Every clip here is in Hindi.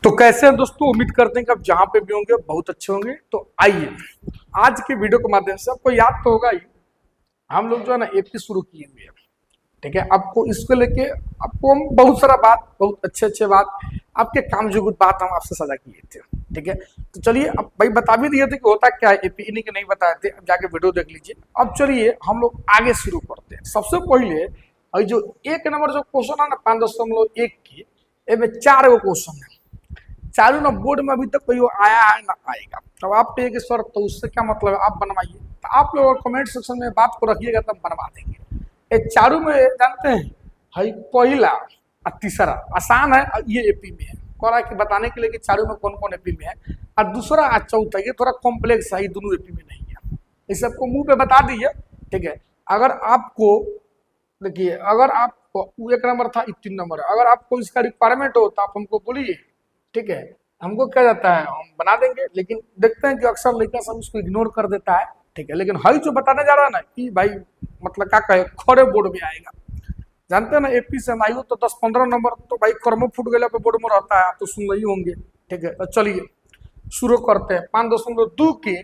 तो कैसे हैं दोस्तों, उम्मीद करते हैं कि आप जहां पे भी होंगे बहुत अच्छे होंगे। तो आइए आज के वीडियो के माध्यम से आपको याद तो होगा ही, हम लोग जो है ना एपी शुरू किए हुए हैं। ठीक है, आपको इसको लेके आपको हम बहुत सारा बात, बहुत अच्छे बात, आपके काम जो कुछ बात हम आपसे साझा किए थे। ठीक है, तो चलिए अब भाई बता भी दिए थे कि होता क्या है एपी, इन्हीं के नहीं बताए थे, अब जाके वीडियो देख लीजिए। अब चलिए हम लोग आगे शुरू करते हैं। सबसे पहले जो एक नंबर जो क्वेश्चन है ना 5.1 की, इसमें 4 गो क्वेश्चन है। चालू ना बोर्ड में अभी तक कोई आया है ना आएगा। तो आप पे सर तो उससे क्या मतलब है, आप बनवाइए। तो आप लोग कमेंट सेक्शन में बात को रखिएगा तब बनवा देंगे। ये चारों में जानते हैं भाई, पहला और तीसरा आसान है, ये एपी में है कोरा की बताने के लिए कि चारों में कौन कौन एपी में है। और दूसरा और चौथा ये थोड़ा कॉम्प्लेक्स है, ये दोनों एपी में नहीं है। इसे आपको मुंह पे बता दीजिए। ठीक है, अगर आपको देखिए, अगर आपको 1 नंबर था 3 नंबर है, अगर आपको इसका रिक्वायरमेंट हो तो आप हमको बोलिए। ठीक है, हमको क्या जाता है हम बना देंगे, लेकिन देखते हैं कि अक्सर लड़का सब उसको इग्नोर कर देता है। ठीक है, लेकिन हई जो बताने जा रहा है ना कि भाई मतलब क्या कहे, खड़े बोर्ड में आएगा। जानते हैं ना एपी से आयु तो 10-15 नंबर तो भाई कर्मो फुट गया पे बोर्ड में रहता है, आप तो सुन रही होंगे। ठीक है, तो चलिए शुरू करते हैं। 5.2 के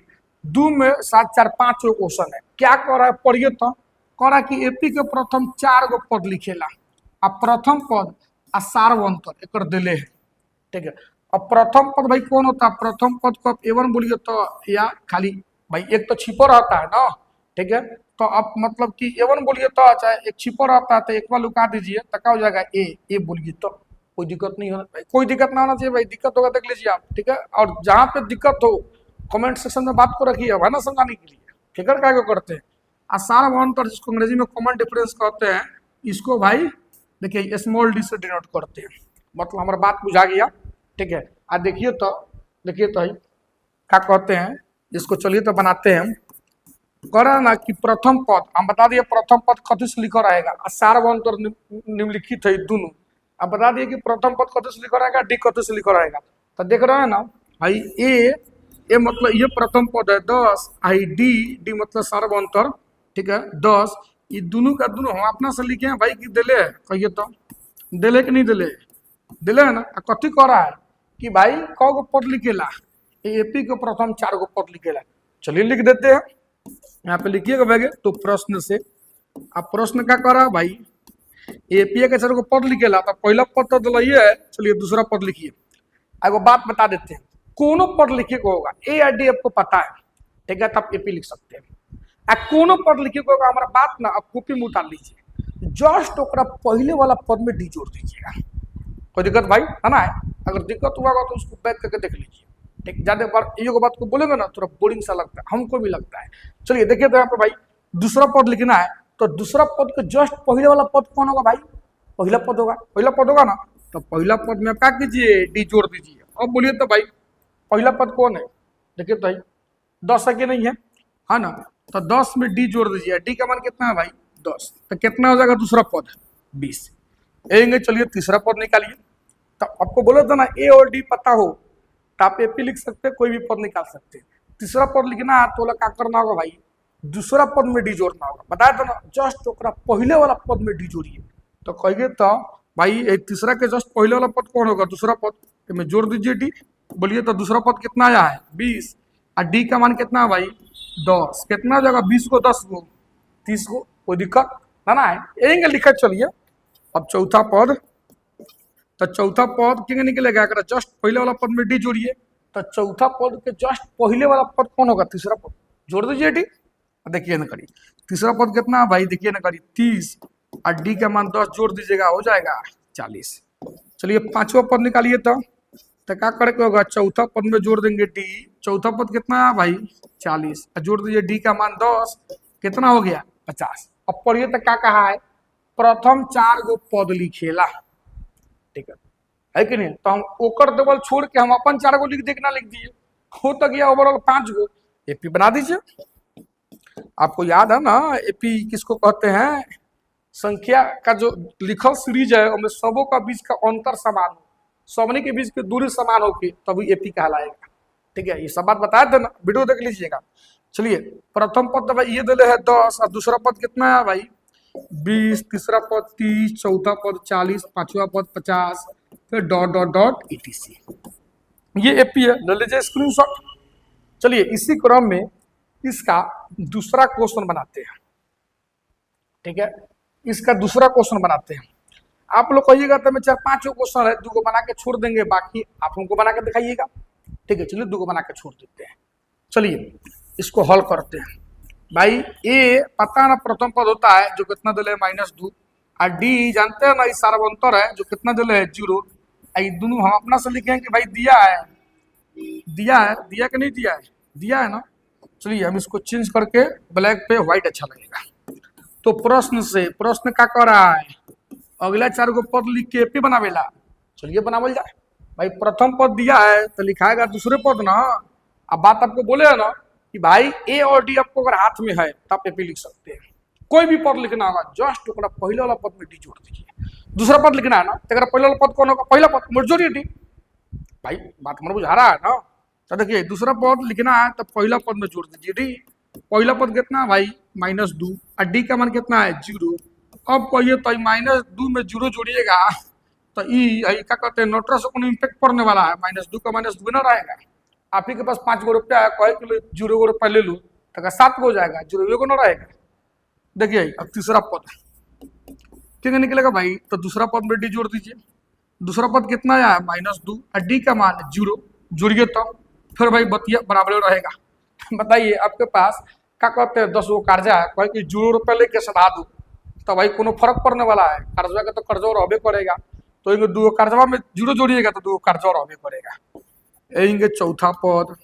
2 में 7, 4, 5 क्वेश्चन है। क्या कर रहा है पढ़िए तो। कह रहा कि एपी के प्रथम 4 गो पद लिखेला, आ प्रथम पद आ सार्वंतर एक दिले है। ठीक है, अब प्रथम पद भाई कौन होता है, प्रथम पद को आप एवन बोलिए तो, या खाली भाई एक तो छिपो रहता है ना। ठीक है, तो आप मतलब कि एवन बोलिए तो, चाहे एक छिपो रहता है तो एक बार लुका दीजिए तो क्या हो जाएगा, ए बोलिए तो कोई दिक्कत नहीं होना, कोई दिक्कत ना होना चाहिए भाई। दिक्कत होगा देख लीजिए आप। ठीक है, और जहाँ पे दिक्कत हो कमेंट सेक्शन में बात को रखिए, है ना, समझाने के लिए। फिक्र क्या करते हैं। आसार पर जिसको अंग्रेजी में कॉमन डिफरेंस कहते हैं, इसको भाई देखिए स्मॉल डी से डिनोट करते हैं। मतलब हमारा बात बुझा गया। ठीक है, आज देखिए तो क्या कहते हैं इसको, चलिए तो बनाते हैं। कह रहा ना कि प्रथम पद हम बता दिए, प्रथम पद कथी से लिखा रहेगा, सार्वंतर निम्नलिखित है दोनों। अब बता दिए कि प्रथम पद कथी से लिखा रहेगा, डी कथी से लिखा रहेगा। तो देख रहे हैं ना भाई, ए मतलब ये प्रथम पद है 10, आई डी मतलब सार्वंतर। ठीक है, 10 ये दोनों का दोनों हम अपना से लिखे हैं भाई कि दिले है, कहिए तो दिले कि नहीं दिले, दिले है ना। कथी कह रहा है कि भाई कौ गो पद लिखेला, एपी के प्रथम 4 गो पद लिखेला। चलिए लिख देते हैं, यहाँ पे लिखिएगा बैगे तो प्रश्न से। अब प्रश्न क्या कर रहा है भाई, एपी के 4 गो पद लिखेला, तो पहला पद तो दिलाइए है। चलिए दूसरा पद लिखिए। एगो बात बता देते हैं, कोनो पद लिखे को होगा ए या डी आपको पता है। ठीक है, तब एपी लिख सकते हैं। कोनो पद लिखे को होगा, हमारा बात ना आप कॉपी में उतार लीजिए, जस्ट ओकरा पहले वाला पद में डी जोड़ दीजिएगा। कोई दिक्कत भाई है ना। अगर दिक्कत हुआ तो उसको बैक करके देख लीजिए। ठीक, ज्यादा बार ये बात को बोलेंगे ना थोड़ा बोरिंग सा लगता है, हमको भी लगता है। चलिए देखिए तो यहाँ पे भाई दूसरा पद लिखना है, तो दूसरा पद के जस्ट पहले वाला पद कौन होगा भाई, पहला पद होगा। पहला पद होगा ना, तो पहला पद में क्या कीजिए, डी जोड़ दीजिए। अब बोलिए तो भाई पहला पद कौन है, देखिए तो भाई 10 है कि नहीं है ना। तो 10 में डी जोड़ दीजिए, डी का मान कितना है भाई 10, तो कितना हो जाएगा दूसरा पद 20। चलिए तीसरा पद निकालिए। तो आपको बोला था ना ए और डी पता हो तो आप एपी लिख सकते हैं, कोई भी पद निकाल सकते हैं। तीसरा पद लिखना है तो क्या करना होगा भाई, दूसरा पद में डी जोड़ना होगा। बताया था ना, जस्ट ओकरा पहले वाला पद में डी जोड़िए। तो कहिए तो भाई तीसरा के जस्ट पहले वाला पद कौन होगा, दूसरा पद में जोड़ दीजिए डी। बोलिए तो दूसरा पद कितना आया है 20, और डी का मान कितना है भाई 10। कितना हो जाएगा 20 को 10 गो 30 गो, कोई दिक्कत ना है, यही लिखा। चलिए अब चौथा पद, तो चौथा पद क्या निकलेगा, अगर जस्ट पहले वाला पद में डी जोड़िए। तो चौथा पद के जस्ट पहले वाला पद कौन होगा, तीसरा पद, जोड़ दीजिए डी। देखिए ना करिए तीसरा पद कितना है भाई, देखिए ना करिए 30, और डी का मान 10 जोड़ दीजिएगा, हो जाएगा 40। चलिए पांचवा पद निकालिए। तो क्या करके होगा, चौथा पद में जोड़ देंगे डी। चौथा पद कितना है भाई 40, जोड़ दीजिए डी का मान 10, कितना हो गया 50। अब पढ़िए तो क्या कहा है, प्रथम 4 गो पद लिखेला। ठीक है कि नहीं। तो हम ओकर देवल छोड़ के हम अपन 4 गो लिख देखना, लिख दिए हो तो गया ओवरऑल 5 गो, एपी बना दीजिए। आपको याद है ना एपी किसको कहते हैं, संख्या का जो लिखल सीरीज है उनमें सबों का बीच का अंतर समान हो, सबने के बीच की दूरी समान होगी तभी एपी कहलाएगा। ठीक है, ये सब बात बताया था ना, वीडियो देख लीजिएगा। चलिए प्रथम पद भाई ये दिले है 10, और दूसरा पद कितना है भाई 20, तीसरा पद 30, चौथा पद 40, पांचवा पद 50, फिर डॉट डॉट डॉट etc। ये एपी है, ले लीजिए स्क्रीनशॉट। चलिए इसी क्रम में इसका दूसरा क्वेश्चन बनाते हैं। ठीक है, इसका दूसरा क्वेश्चन बनाते हैं। आप लोग कहिएगा तो मैं 4-5 क्वेश्चन है, 2 बना के छोड़ देंगे, बाकी आप हमको बना के दिखाइएगा। ठीक है, चलिए 2 बना के छोड़ देते हैं। चलिए इसको हल करते हैं। भाई ए पता ना प्रथम पद होता है जो कितना दिले -2, और डी जानते हैं ना इस सार्वंतर है जो कितना दिले है 0। ये दोनों हम अपना से लिखे हैं कि भाई दिया है, दिया कि नहीं दिया है, दिया है ना। चलिए हम इसको चेंज करके ब्लैक पे व्हाइट अच्छा लगेगा। तो प्रश्न क्या कर रहा है, अगला 4 गो पद लिख के एपी बनावेला। चलिए बनावल जाए। भाई प्रथम पद दिया है तो लिखाएगा दूसरे पद ना। अब बात आपको बोले है ना कि भाई ए और डी आपको अगर हाथ में है तो आप एपी लिख सकते हैं। कोई भी पद लिखना होगा जस्ट पहले वाला पद में डी जोड़ दीजिए। दूसरा पद लिखना है ना तो अगर पहले वाला पद कौन होगा, पहला पद में जोड़िए डी। भाई बात मन बुझा रहा है ना। तो देखिए दूसरा पद लिखना है तो पहला पद में जोड़ दीजिए डी। पहला पद कितना है भाई -2, और डी का मान कितना है 0। अब कहिए तो -2 में 0 जोड़िएगा तो क्या कहते हैं नोटरा से इम्पैक्ट पड़ने वाला है। -2 का -2 ना रहेगा। आप ही के पास 5 गो रुपया है, कहे कि 0 रुपया ले लूँ तो 7 गो हो जाएगा, 0 एगो ना रहेगा। देखिए अब तीसरा पद क्या निकलेगा भाई, तो दूसरा पद में डी जोड़ दीजिए। दूसरा पद कितना है -2 और डी का मान 0, जोड़िए तो फिर भाई बतिया बराबर रहेगा। बताइए आपके पास क्या कहते हैं 10 गो कर्जा है, कहे कि 0 रुपया लेके सधा दू तो भाई कोनो फर्क पड़ने वाला है। कर्जा का तो कर्जा रहबे करेगा, तो 2 कर्जवा में 0 जोड़िएगा तो 2 कर्जा रहबे करेगा। यही चौथा पद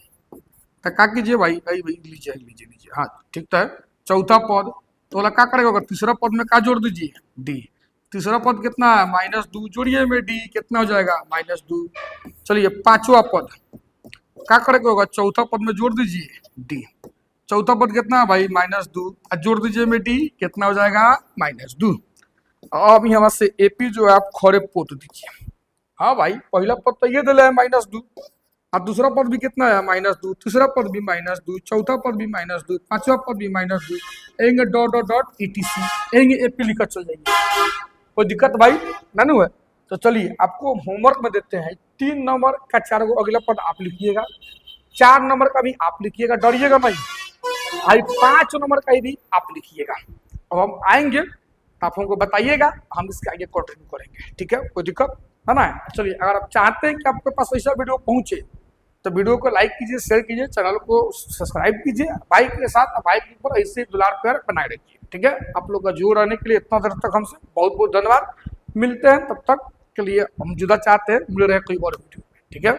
तो क्या कीजिए भाई लीजिए हाँ ठीक है। चौथा पद तो वाला क्या करेगा, तीसरा पद में क्या जोड़ दीजिए डी। तीसरा पद कितना है -2, जोड़िए में डी कितना हो जाएगा -2। चलिए पांचवा पद क्या करेगा होगा, चौथा पद में जोड़ दीजिए डी। चौथा पद कितना है भाई -2, और जोड़ दीजिए में डी कितना हो जाएगा -2। अब यहाँ से एपी जो है आप खड़े पोत दीजिए। हाँ भाई पहला पद तो ये दिला है -2, और दूसरा पद भी कितना है -2, तीसरा पद भी -2, चौथा पद भी -2, पांचवा पद भी -2। एंगे डॉट डॉट डॉट etc एंगे एपी लिखकर चल जाएंगे। कोई दिक्कत भाई नानू है। तो चलिए आपको होमवर्क में देते हैं। 3 नंबर का 4 गो अगला पद आप लिखिएगा, 4 नंबर का भी आप लिखिएगा, डरिएगा नहीं भाई। 5 नंबर का भी आप लिखिएगा। अब हम आएंगे तो आप हमको बताइएगा, हम इसके आगे कंटिन्यू करेंगे। ठीक है, कोई दिक्कत है ना। चलिए अगर आप चाहते हैं कि आपके पास ऐसा वीडियो पहुंचे तो वीडियो को लाइक कीजिए, शेयर कीजिए, चैनल को सब्सक्राइब कीजिए। भाई के साथ भाई के ऊपर ऐसे दुलार प्यार बनाए रखिए। ठीक है, आप लोग का जोर रहने के लिए इतना देर तक हमसे बहुत बहुत धन्यवाद। मिलते हैं, तब तक के लिए हम जुदा चाहते हैं मिल रहे कोई और वीडियो में। ठीक है।